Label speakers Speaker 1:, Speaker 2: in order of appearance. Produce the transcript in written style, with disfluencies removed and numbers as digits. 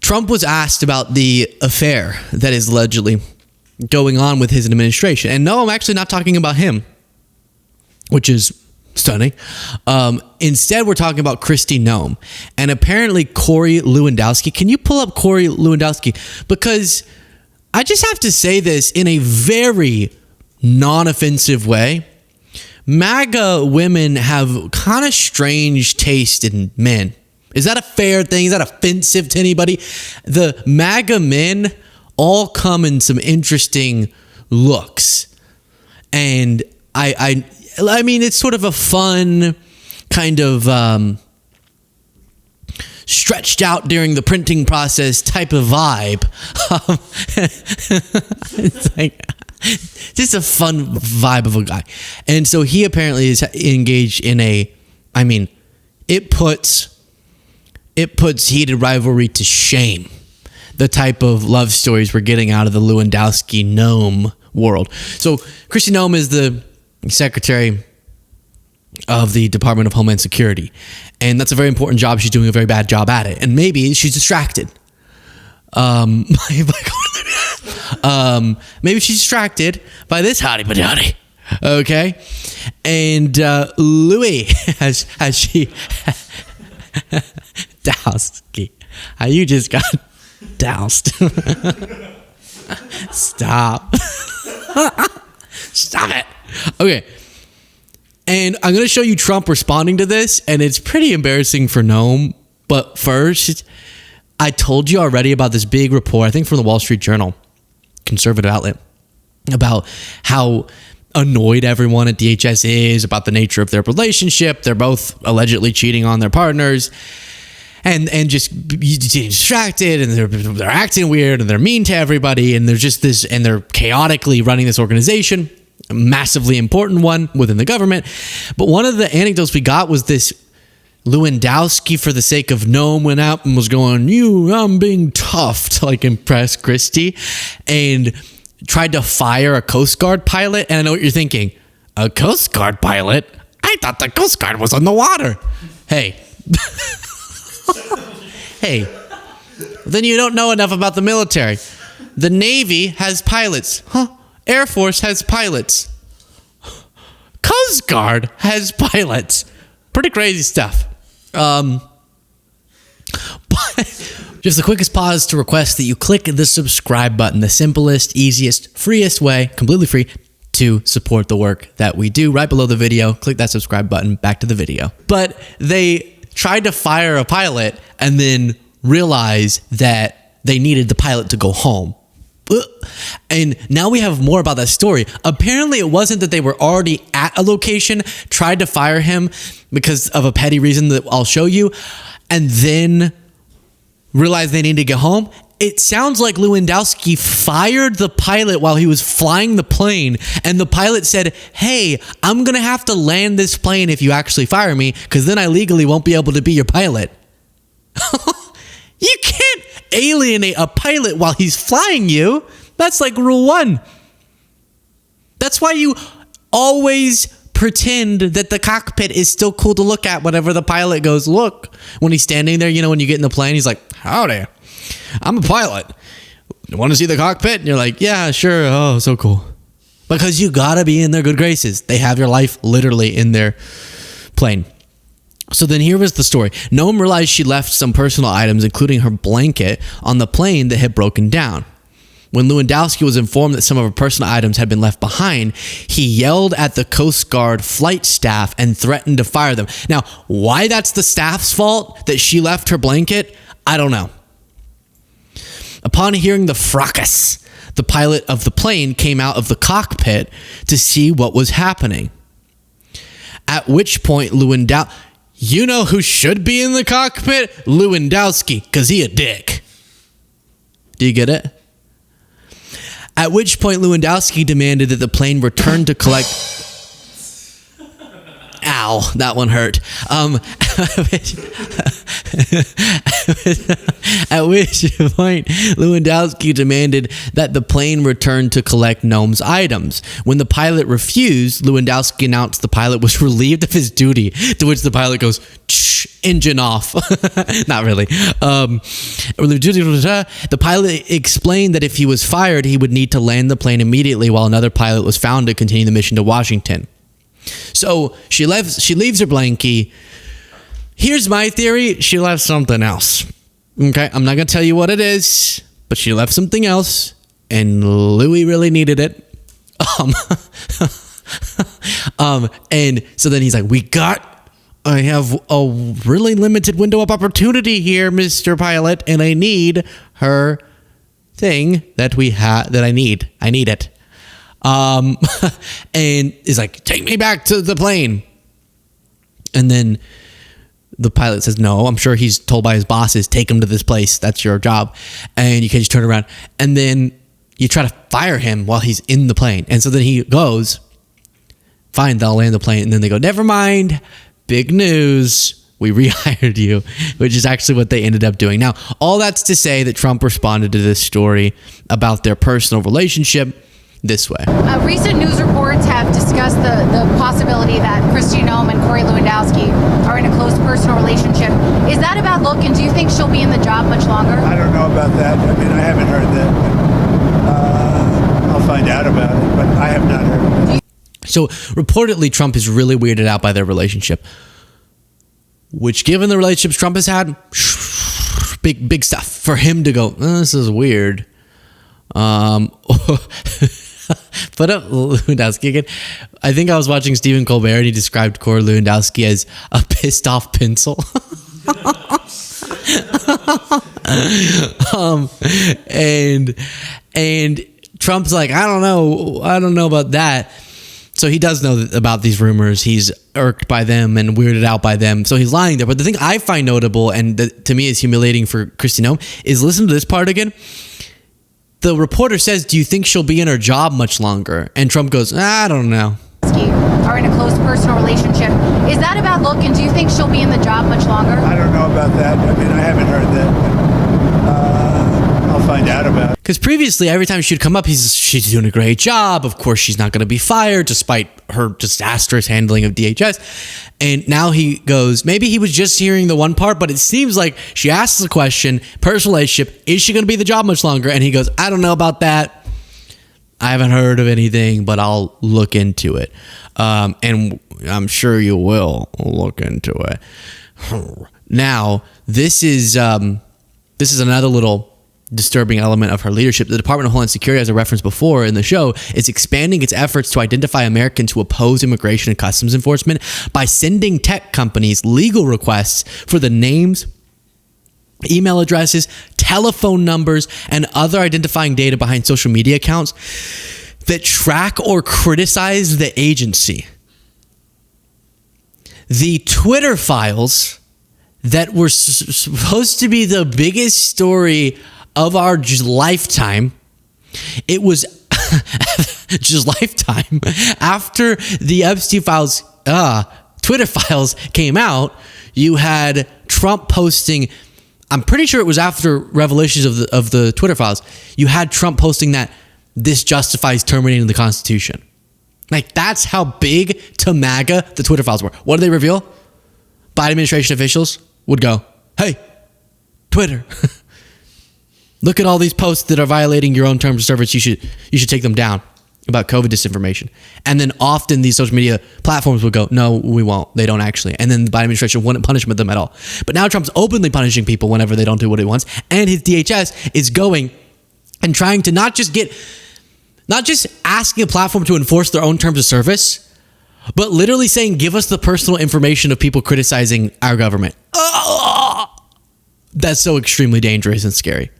Speaker 1: Trump was asked about the affair that is allegedly going on with his administration. And no, I'm actually not talking about him, which is stunning. Instead, we're talking about Kristi Noem and apparently Corey Lewandowski. Can you pull up Corey Lewandowski? Because I just have to say this in a very non-offensive way. MAGA women have kind of strange taste in men. Is that a fair thing? Is that offensive to anybody? The MAGA men all come in some interesting looks. And I mean, it's sort of a fun kind of stretched out during the printing process type of vibe. It's like just a fun vibe of a guy. And so he apparently is engaged in it puts heated rivalry to shame. The type of love stories we're getting out of the Lewandowski Noem world. So Kristi Noem is the Secretary of the Department of Homeland Security. And that's a very important job. She's doing a very bad job at it. And maybe she's distracted. Maybe she's distracted by this hottie patati. Okay? And Louis has she Dowski. You just got doused. Stop. Stop it. Okay. And I'm going to show you Trump responding to this, and it's pretty embarrassing for Noem. But first, I told you already about this big report, I think from the Wall Street Journal, conservative outlet, about how annoyed everyone at DHS is about the nature of their relationship. They're both allegedly cheating on their partners. And just distracted, and they're acting weird, and they're mean to everybody, and there's just this, and they're chaotically running this organization, a massively important one within the government. But one of the anecdotes we got was this Lewandowski, for the sake of Noem, went out and was going, I'm being tough to like impress Kristi, and tried to fire a Coast Guard pilot. And I know what you're thinking, a Coast Guard pilot? I thought the Coast Guard was on the water. Hey. Hey, then you don't know enough about the military. The Navy has pilots. Air Force has pilots. Coast Guard has pilots. Pretty crazy stuff. But just the quickest pause to request that you click the subscribe button. The simplest, easiest, freest way, completely free, to support the work that we do. Right below the video, click that subscribe button. Back to the video. But they tried to fire a pilot and then realized that they needed the pilot to go home. And now we have more about that story. Apparently it wasn't that they were already at a location, tried to fire him because of a petty reason that I'll show you, and then realized they needed to get home. It sounds like Lewandowski fired the pilot while he was flying the plane, and the pilot said, hey, I'm going to have to land this plane if you actually fire me, because then I legally won't be able to be your pilot. You can't alienate a pilot while he's flying you. That's like rule 1. That's why you always pretend that the cockpit is still cool to look at whenever the pilot goes, look. When he's standing there, when you get in the plane, he's like, howdy. I'm a pilot. You want to see the cockpit? And you're like, yeah, sure. Oh, so cool. Because you gotta be in their good graces. They have your life literally in their plane. So then here was the story. Noem realized she left some personal items, including her blanket, on the plane that had broken down. When Lewandowski was informed that some of her personal items had been left behind, he yelled at the Coast Guard flight staff and threatened to fire them. Now, why that's the staff's fault that she left her blanket, I don't know. Upon hearing the fracas, the pilot of the plane came out of the cockpit to see what was happening. At which point Lewandowski, you know who should be in the cockpit? Lewandowski, because he a dick. Do you get it? At which point Lewandowski demanded that the plane return to collect... Ow, that one hurt. At which point, Lewandowski demanded that the plane return to collect Noem's items. When the pilot refused, Lewandowski announced the pilot was relieved of his duty, to which the pilot goes, engine off. Not really. The pilot explained that if he was fired, he would need to land the plane immediately while another pilot was found to continue the mission to Washington. So she leaves her blankie. Here's my theory. She left something else. Okay, I'm not going to tell you what it is, but she left something else, and Louis really needed it. And so then he's like, I have a really limited window of opportunity here, Mr. Pilot, and I need her thing that I need. I need it. And he's like, take me back to the plane. And then the pilot says, no, I'm sure he's told by his bosses, take him to this place. That's your job. And you can just turn around. And then you try to fire him while he's in the plane. And so then he goes, fine, they'll land the plane. And then they go, never mind. Big news. We rehired you, which is actually what they ended up doing. Now, all that's to say that Trump responded to this story about their personal relationship this way.
Speaker 2: Recent news reports have discussed the possibility that Kristi Noem and Corey Lewandowski are in a close personal relationship. Is that a bad look, and do you think she'll be in the job much longer?
Speaker 3: I don't know about that. I mean, I haven't heard that. But, I'll find out about it, but I have not heard it.
Speaker 1: So reportedly, Trump is really weirded out by their relationship, which, given the relationships Trump has had, big stuff for him to go, this is weird. Put up Lewandowski again. I think I was watching Stephen Colbert and he described Corey Lewandowski as a pissed off pencil. And Trump's like, I don't know about that. So he does know about these rumors. He's irked by them and weirded out by them. So he's lying there. But the thing I find notable and that to me is humiliating for Kristi Noem is listen to this part again. The reporter says, do you think she'll be in her job much longer? And Trump goes, I don't know.
Speaker 2: Are in a close personal relationship. Is that a bad look, and do you think she'll be in the job much longer?
Speaker 3: I don't know about that. I mean, I haven't heard that. But, I'll find out about it.
Speaker 1: Because previously, every time she'd come up, she's doing a great job. Of course, she's not going to be fired, despite her disastrous handling of DHS. And now he goes, maybe he was just hearing the one part, but it seems like she asks the question, personal relationship, is she going to be in the job much longer? And he goes, I don't know about that. I haven't heard of anything, but I'll look into it. And I'm sure you will look into it. Now, this is another little disturbing element of her leadership. The Department of Homeland Security, as I referenced before in the show, is expanding its efforts to identify Americans who oppose immigration and customs enforcement by sending tech companies legal requests for the names, email addresses, telephone numbers, and other identifying data behind social media accounts that track or criticize the agency. The Twitter files that were supposed to be the biggest story of our lifetime, it was just lifetime after the Epstein files, Twitter files came out. You had Trump posting, I'm pretty sure it was after revelations of the Twitter files, you had Trump posting that this justifies terminating the Constitution. Like, that's how big to MAGA the Twitter files were. What did they reveal? Biden administration officials would go, hey, Twitter, look at all these posts that are violating your own terms of service. You should take them down about COVID disinformation. And then often these social media platforms would go, no, we won't. They don't actually. And then the Biden administration wouldn't punish them at all. But now Trump's openly punishing people whenever they don't do what he wants. And his DHS is going and trying to not just asking a platform to enforce their own terms of service, but literally saying, give us the personal information of people criticizing our government. That's so extremely dangerous and scary.